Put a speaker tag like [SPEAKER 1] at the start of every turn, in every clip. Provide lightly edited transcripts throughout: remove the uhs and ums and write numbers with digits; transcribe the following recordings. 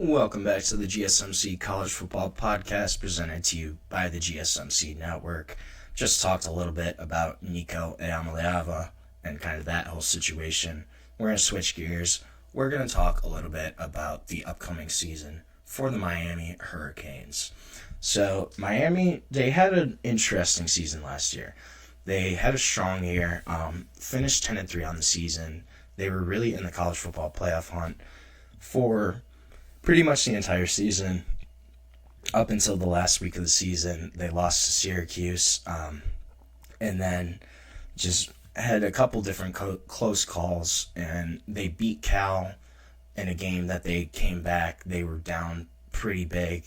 [SPEAKER 1] Welcome back to the GSMC College Football Podcast presented to you by the GSMC Network. Just talked a little bit about Nico Eamaleava and kind of that whole situation. We're going to switch gears. We're going to talk a little bit about the upcoming season for the Miami Hurricanes. So Miami, they had an interesting season last year. They had a strong year, finished 10-3 on the season. They were really in the college football playoff hunt for pretty much the entire season. Up until the last week of the season, they lost to Syracuse, and then just had a couple different close calls, and they beat Cal in a game that they came back. They were down pretty big.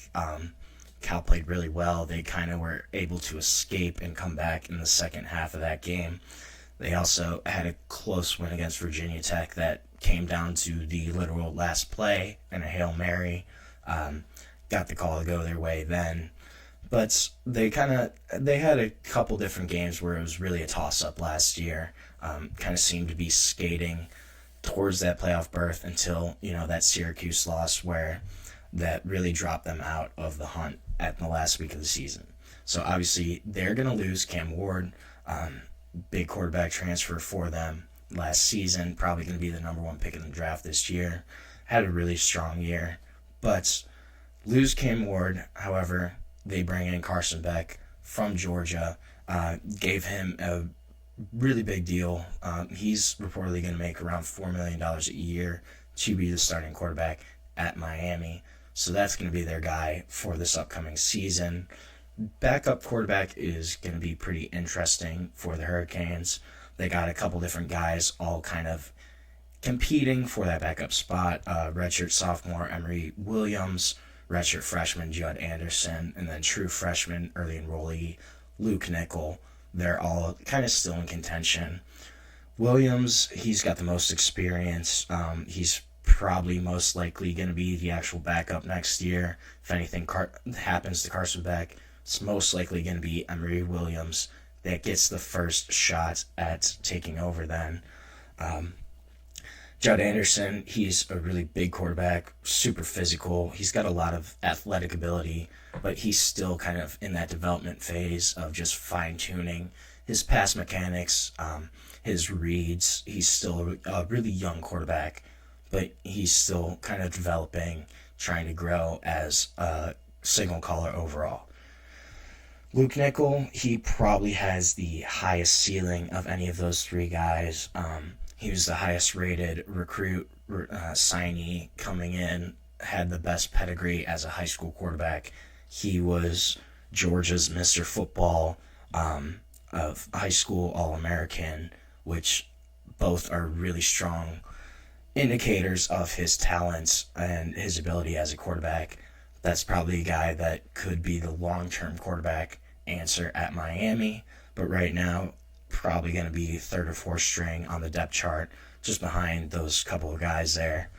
[SPEAKER 1] Cal played really well. They kind of were able to escape and come back in the second half of that game. They also had a close win against Virginia Tech that came down to the literal last play and a Hail Mary. Got the call to go their way then. But they had a couple different games where it was really a toss-up last year. Kind of seemed to be skating towards that playoff berth until, that Syracuse loss where that really dropped them out of the hunt at the last week of the season. So obviously they're going to lose Cam Ward, big quarterback transfer for them last season, probably going to be the number one pick in the draft this year. Had a really strong year, but lose Cam Ward. However, they bring in Carson Beck from Georgia, gave him a really big deal. He's reportedly going to make around $4 million a year to be the starting quarterback at Miami. So that's going to be their guy for this upcoming season. Backup quarterback is going to be pretty interesting for the Hurricanes. They got a couple different guys all kind of competing for that backup spot. Redshirt sophomore Emory Williams, redshirt freshman Judd Anderson, and then true freshman early enrollee Luke Nickel. They're all kind of still in contention. Williams, he's got the most experience. He's probably most likely going to be the actual backup next year. If anything happens to Carson Beck, it's most likely going to be Emory Williams that gets the first shot at taking over then. Judd Anderson, he's a really big quarterback, super physical. He's got a lot of athletic ability, but he's still kind of in that development phase of just fine-tuning his pass mechanics, his reads. He's still a really young quarterback, but he's still kind of developing, trying to grow as a signal caller overall. Luke Nickel, he probably has the highest ceiling of any of those three guys. He was the highest rated recruit signee coming in, had the best pedigree as a high school quarterback. He was Georgia's Mr. Football, of high school All-American, which both are really strong indicators of his talents and his ability as a quarterback. That's probably a guy that could be the long-term quarterback answer at Miami, but right now probably going to be third or fourth string on the depth chart, just behind those couple of guys there.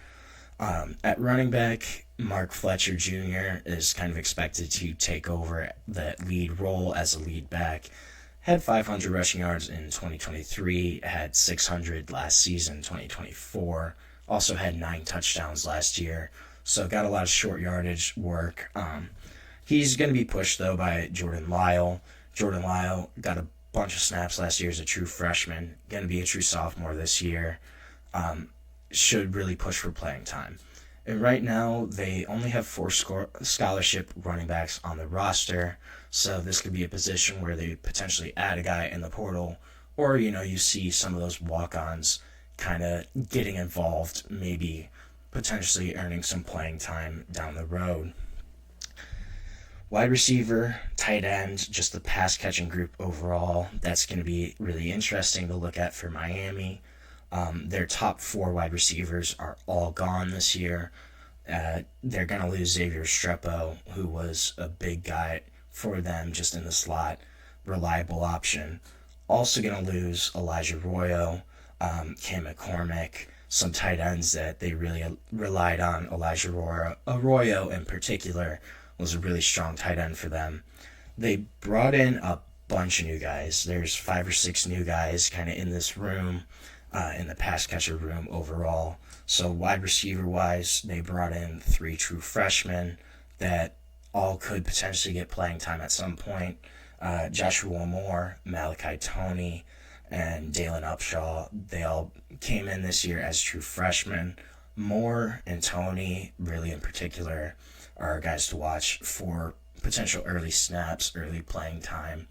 [SPEAKER 1] At running back, Mark Fletcher Jr. is kind of expected to take over that lead role as a lead back. Had 500 rushing yards in 2023, had 600 last season, 2024. Also had 9 touchdowns last year, so got a lot of short yardage work. He's going to be pushed, though, by Jordan Lyle. Jordan Lyle got a bunch of snaps last year as a true freshman, going to be a true sophomore this year. Should really push for playing time. And right now, they only have 4 scholarship running backs on the roster, so this could be a position where they potentially add a guy in the portal, or, you see some of those walk-ons kind of getting involved, maybe potentially earning some playing time down the road. Wide receiver, tight end, just the pass-catching group overall, that's going to be really interesting to look at for Miami. Their top 4 wide receivers are all gone this year. They're going to lose Xavier Strepo, who was a big guy for them just in the slot, reliable option. Also going to lose Elijah Arroyo, Cam McCormick, some tight ends that they really relied on. Elijah Arroyo in particular was a really strong tight end for them. They brought in a bunch of new guys. There's 5 or 6 new guys kind of in this room. in the pass catcher room overall. So wide receiver wise, they brought in 3 true freshmen that all could potentially get playing time at some point. Joshua Moore, Malachi Toney, and Dalen Upshaw, they all came in this year as true freshmen. Moore and Toney, really in particular, are guys to watch for potential early snaps, early playing time.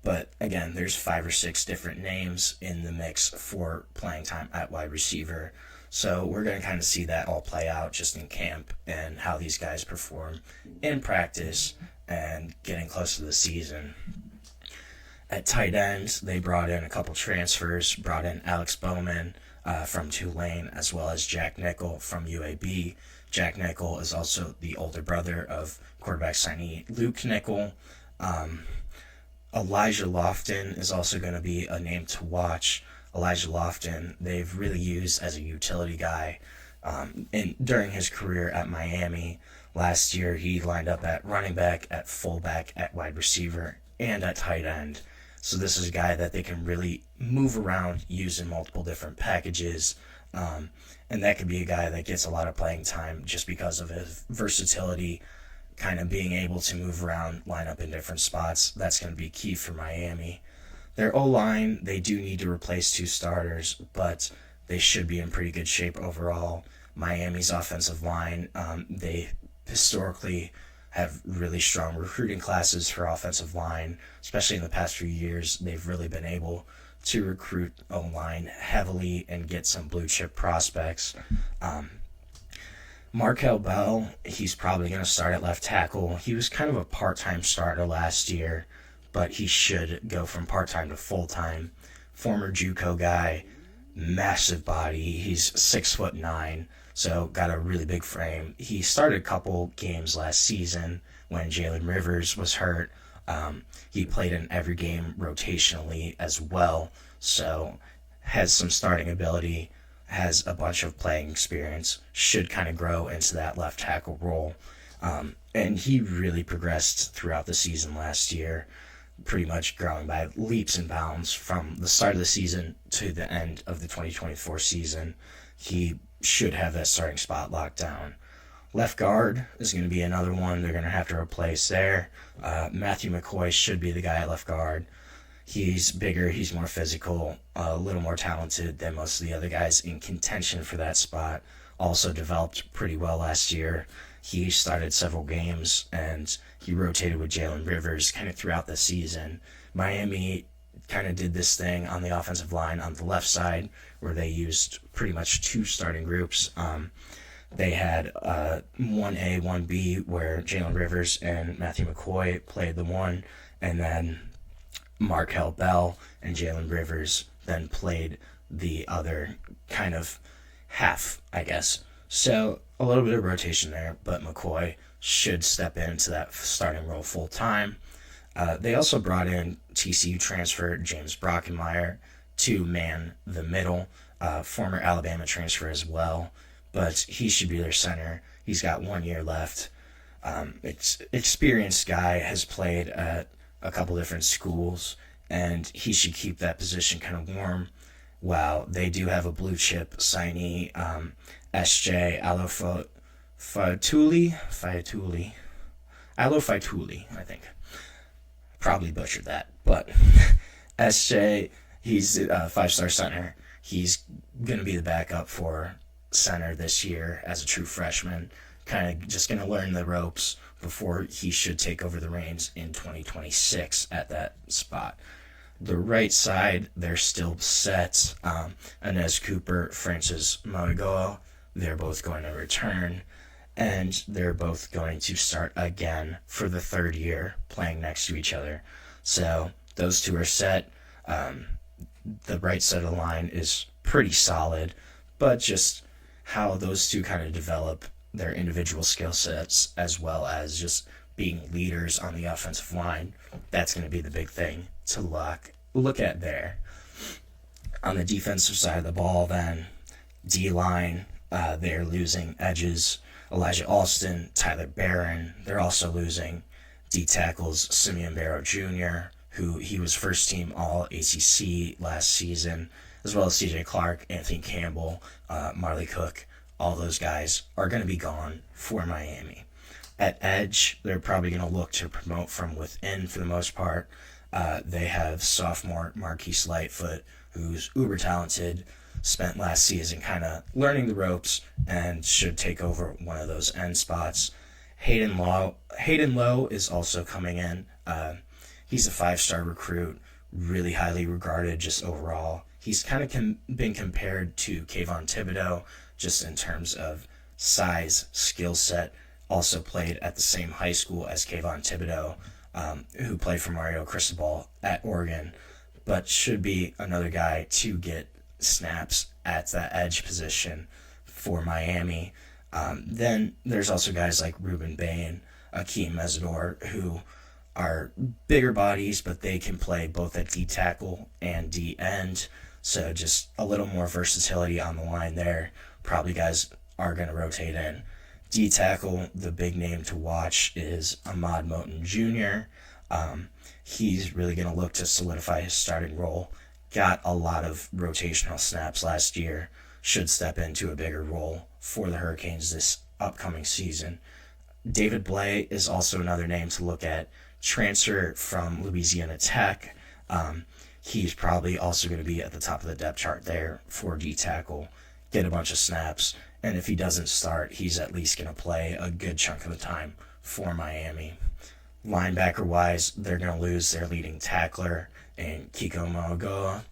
[SPEAKER 1] But again, there's 5 or 6 different names in the mix for playing time at wide receiver. So we're going to kind of see that all play out just in camp and how these guys perform in practice and getting close to the season. At tight end, they brought in a couple transfers, brought in Alex Bowman from Tulane, as well as Jack Nickel from UAB. Jack Nickel is also the older brother of quarterback signee Luke Nickel. Elijah Lofton is also going to be a name to watch. Elijah Lofton, they've really used as a utility guy during his career at Miami. Last year, he lined up at running back, at fullback, at wide receiver, and at tight end. So this is a guy that they can really move around, use in multiple different packages. And that could be a guy that gets a lot of playing time just because of his versatility, kind of being able to move around, line up in different spots. That's going to be key for Miami. Their O-line, they do need to replace 2 starters, but they should be in pretty good shape overall. Miami's offensive line, they historically have really strong recruiting classes for offensive line, especially in the past few years. They've really been able to recruit O-line heavily and get some blue-chip prospects. Markel Bell, he's probably going to start at left tackle. He was kind of a part-time starter last year, but he should go from part-time to full-time. Former JUCO guy, massive body. He's 6'9", so got a really big frame. He started a couple games last season when Jalen Rivers was hurt. He played in every game rotationally as well, so has some starting ability, has a bunch of playing experience, should kind of grow into that left tackle role. And he really progressed throughout the season last year, pretty much growing by leaps and bounds from the start of the season to the end of the 2024 season. He should have that starting spot locked down. Left guard is going to be another one they're going to have to replace there. Matthew McCoy should be the guy at left guard. He's bigger, he's more physical, a little more talented than most of the other guys in contention for that spot. Also developed pretty well last year. He started several games, and he rotated with Jalen Rivers kind of throughout the season. Miami kind of did this thing on the offensive line on the left side where they used pretty much 2 starting groups. They had 1A, 1B, where Jalen Rivers and Matthew McCoy played the 1, and then Markel Bell and Jalen Rivers then played the other kind of half, I guess. So a little bit of rotation there, but McCoy should step into that starting role full time. They also brought in TCU transfer James Brockenmeyer to man the middle, former Alabama transfer as well, but he should be their center. He's got 1 year left. Experienced guy, has played at a couple different schools, and he should keep that position kind of warm. Wow, they do have a blue chip signee, S.J. Alofaituli, I think. Probably butchered that, but S.J., he's a 5-star center. He's going to be the backup for center this year as a true freshman, kind of just going to learn the ropes before he should take over the reins in 2026 at that spot. The right side, they're still set. Inez Cooper, Francis Moigoa, they're both going to return, and they're both going to start again for the 3rd year playing next to each other. So those 2 are set. The right side of the line is pretty solid, but just how those 2 kind of develop their individual skill sets as well as just being leaders on the offensive line, that's going to be the big thing to look at there. On the defensive side of the ball, then, D-line, they're losing edges. Elijah Alston, Tyler Barron. They're also losing D-tackles Simeon Barrow Jr., who he was first-team All-ACC last season. as well as CJ Clark, Anthony Campbell, Marley Cook. All those guys are going to be gone for Miami. At edge, they're probably going to look to promote from within for the most part. They have sophomore Marquise Lightfoot, who's uber talented, spent last season kind of learning the ropes and should take over one of those end spots. Hayden Lowe is also coming in. He's a 5-star recruit, really highly regarded just overall. He's kind of been compared to Kayvon Thibodeau just in terms of size, skill set. Also played at the same high school as Kayvon Thibodeau, who played for Mario Cristobal at Oregon, but should be another guy to get snaps at that edge position for Miami. Then there's also guys like Ruben Bain, Akeem Mesidor, who are bigger bodies, but they can play both at D tackle and D end. So just a little more versatility on the line there. Probably guys are going to rotate in. D tackle, the big name to watch is Ahmad Moten Jr. He's really going to look to solidify his starting role. Got a lot of rotational snaps last year. Should step into a bigger role for the Hurricanes this upcoming season. David Blay is also another name to look at. Transfer from Louisiana Tech. He's probably also going to be at the top of the depth chart there for D tackle. Get a bunch of snaps. And if he doesn't start, he's at least going to play a good chunk of the time for Miami. Linebacker-wise, they're going to lose their leading tackler in Kiko Moagoa.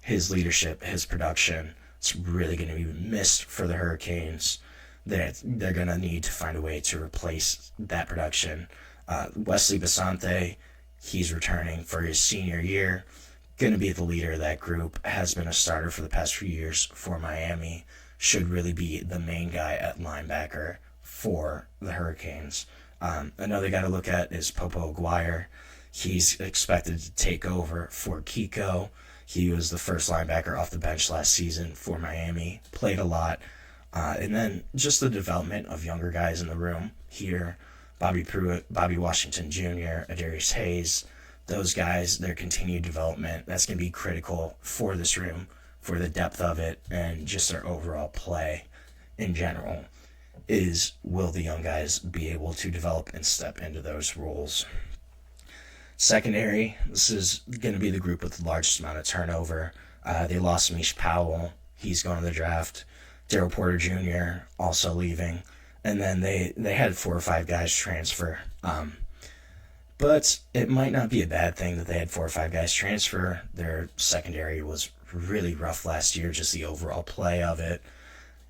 [SPEAKER 1] His leadership, his production, it's really going to be missed for the Hurricanes. They're going to need to find a way to replace that production. Wesley Basante, he's returning for his senior year. Going to be the leader of that group. Has been a starter for the past few years for Miami. Should really be the main guy at linebacker for the Hurricanes. Another guy to look at is Popo Aguirre. He's expected to take over for Kiko. He was the first linebacker off the bench last season for Miami. Played a lot. And then just the development of younger guys in the room here. Bobby Pruitt, Bobby Washington Jr., Adarius Hayes. Those guys, their continued development, that's going to be critical for this room, for the depth of it, and just their overall play in general. Will the young guys be able to develop and step into those roles? Secondary, this is going to be the group with the largest amount of turnover. They lost Mish Powell. He's going to the draft. Daryl Porter Jr. also leaving. And then they had 4 or 5 guys transfer. But it might not be a bad thing that they had 4 or 5 guys transfer. Their secondary was really rough last year, just the overall play of it.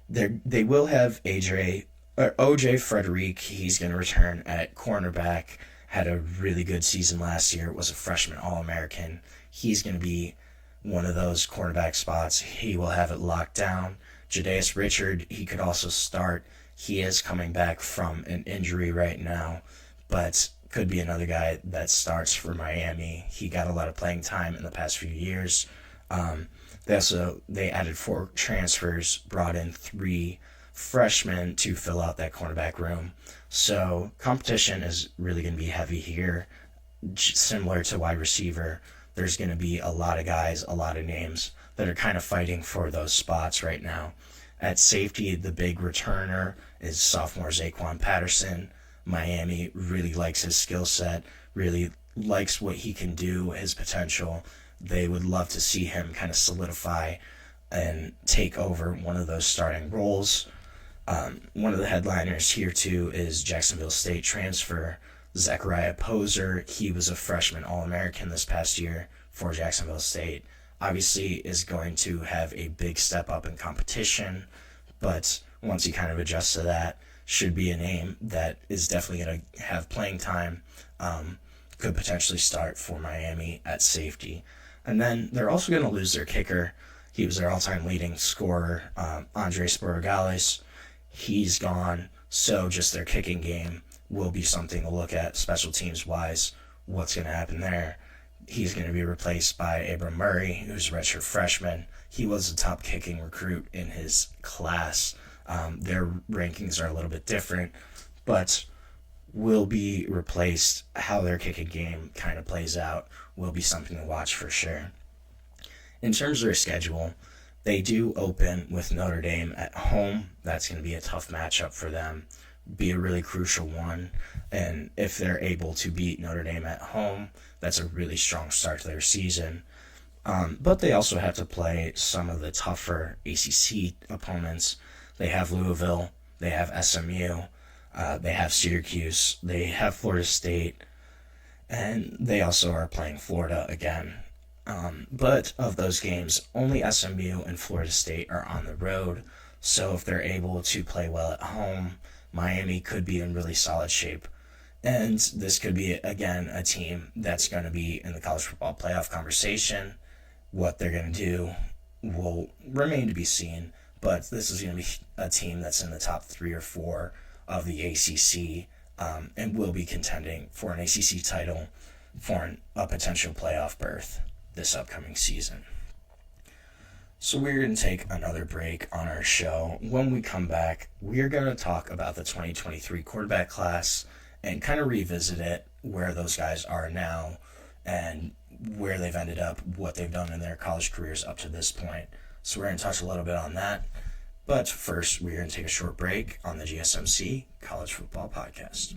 [SPEAKER 1] They will have OJ Frederic. He's going to return at cornerback. Had a really good season last year. Was a freshman All-American. He's going to be one of those cornerback spots. He will have it locked down. Jadaeus Richard, he could also start. He is coming back from an injury right now, but could be another guy that starts for Miami. He got a lot of playing time in the past few years. They added 4 transfers, brought in 3 freshmen to fill out that cornerback room. So competition is really going to be heavy here. Similar to wide receiver, there's going to be a lot of guys, a lot of names that are kind of fighting for those spots right now. At safety, the big returner is sophomore Zaquan Patterson. Miami really likes his skill set, really likes what he can do, his potential. They would love to see him kind of solidify and take over one of those starting roles. One of the headliners here, too, is Jacksonville State transfer Zachariah Poser. He was a freshman All-American this past year for Jacksonville State. Obviously is going to have a big step up in competition, but once he kind of adjusts to that, should be a name that is definitely going to have playing time, could potentially start for Miami at safety. And then they're also going to lose their kicker. He was their all-time leading scorer, Andre Sporogales. He's gone, so just their kicking game will be something to look at special teams-wise, what's going to happen there. He's going to be replaced by Abram Murray, who's a redshirt freshman. He was a top kicking recruit in his class. Their rankings are a little bit different, but will be replaced. How their kicking game kind of plays out will be something to watch for sure. In terms of their schedule, they do open with Notre Dame at home. That's going to be a tough matchup for them, be a really crucial one. And if they're able to beat Notre Dame at home, that's a really strong start to their season. But they also have to play some of the tougher ACC opponents. They have Louisville, they have SMU, they have Syracuse, they have Florida State, and they also are playing Florida again. But of those games, only SMU and Florida State are on the road. So if they're able to play well at home, Miami could be in really solid shape. And this could be, again, a team that's going to be in the college football playoff conversation. What they're going to do will remain to be seen. But this is going to be a team that's in the top 3 or 4 of the ACC and will be contending for an ACC title for a potential playoff berth this upcoming season. So we're going to take another break on our show. When we come back, we're going to talk about the 2023 quarterback class and kind of revisit it, where those guys are now and where they've ended up, what they've done in their college careers up to this point. So we're going to touch a little bit on that. But first, we're going to take a short break on the GSMC College Football Podcast.